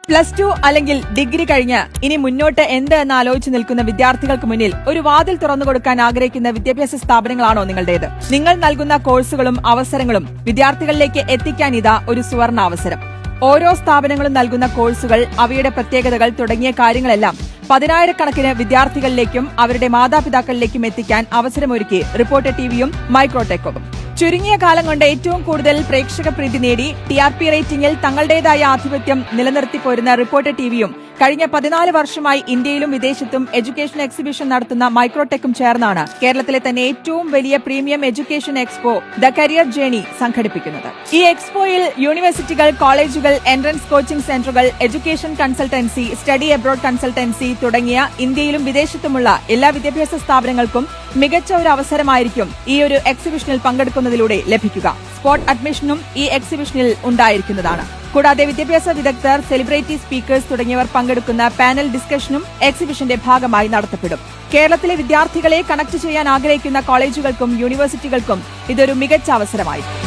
+2 അല്ലെങ്കിൽ ഡിഗ്രി കഴിഞ്ഞ് ഇനി മുന്നോട്ട് എന്ത് എന്ന് ആലോചിച്ച് നിൽക്കുന്ന വിദ്യാർത്ഥികൾക്ക് മുന്നിൽ ഒരു വാതിൽ തുറന്നുകൊടുക്കാൻ ആഗ്രഹിക്കുന്ന വിദ്യാഭ്യാസ സ്ഥാപനങ്ങളാണോ നിങ്ങളുടേത്? നിങ്ങൾ നൽകുന്ന കോഴ്സുകളും അവസരങ്ങളും വിദ്യാർത്ഥികളിലേക്ക് എത്തിക്കാൻ ഇതാ ഒരു സുവർണാവസരം. ഓരോ സ്ഥാപനങ്ങളും നൽകുന്ന കോഴ്സുകൾ, അവയുടെ പ്രത്യേകതകൾ തുടങ്ങിയ കാര്യങ്ങളെല്ലാം പതിനായിരക്കണക്കിന് വിദ്യാർത്ഥികളിലേക്കും അവരുടെ മാതാപിതാക്കളിലേക്കും എത്തിക്കാൻ അവസരമൊരുക്കി റിപ്പോർട്ടർ ടിവിയും മൈക്രോടെക്കും. ചുരുങ്ങിയ കാലം കൊണ്ട് ഏറ്റവും കൂടുതൽ പ്രേക്ഷക പ്രീതി നേടി TRP റേറ്റിംഗിൽ തങ്ങളുടേതായ ആധിപത്യം നിലനിർത്തിപ്പോരുന്ന റിപ്പോർട്ടർ ടിവിയും കഴിഞ്ഞ 14 വർഷമായി ഇന്ത്യയിലും വിദേശത്തും എഡ്യൂക്കേഷൻ എക്സിബിഷൻ നടത്തുന്ന മൈക്രോടെക്കും ചേർന്നാണ് കേരളത്തിലെ തന്നെ ഏറ്റവും വലിയ premium education expo the career journey സംഘടിപ്പിക്കുന്നത്. ഈ എക്സ്പോയിൽ യൂണിവേഴ്സിറ്റികൾ, കോളേജുകൾ, എൻട്രൻസ് കോച്ചിംഗ് സെന്ററുകൾ, education consultancy, study abroad consultancy തുടങ്ങിയ ഇന്ത്യയിലും വിദേശത്തുമുള്ള എല്ലാ വിദ്യാഭ്യാസ സ്ഥാപനങ്ങൾക്കും മികച്ച ഒരു അവസരമായിരിക്കും ഈ ഒരു എക്സിബിഷനിൽ പങ്കെടുക്കുന്നതിലൂടെ ലഭിക്കുക. സ്പോട്ട് അഡ്മിഷനും ഈ എക്സിബിഷനിൽ ഉണ്ടായിരിക്കുന്നതാണ്. കൂടാതെ വിദ്യാഭ്യാസ വിദഗ്ധർ, സെലിബ്രിറ്റി സ്പീക്കേഴ്സ് തുടങ്ങിയവർ പങ്കെടുക്കുന്ന പാനൽ ഡിസ്കഷനും എക്സിബിഷന്റെ ഭാഗമായി നടത്തപ്പെടും. കേരളത്തിലെ വിദ്യാർത്ഥികളെ കണക്ട് ചെയ്യാൻ ആഗ്രഹിക്കുന്ന കോളേജുകൾക്കും യൂണിവേഴ്സിറ്റികൾക്കും ഇതൊരു മികച്ച അവസരമായിരിക്കും.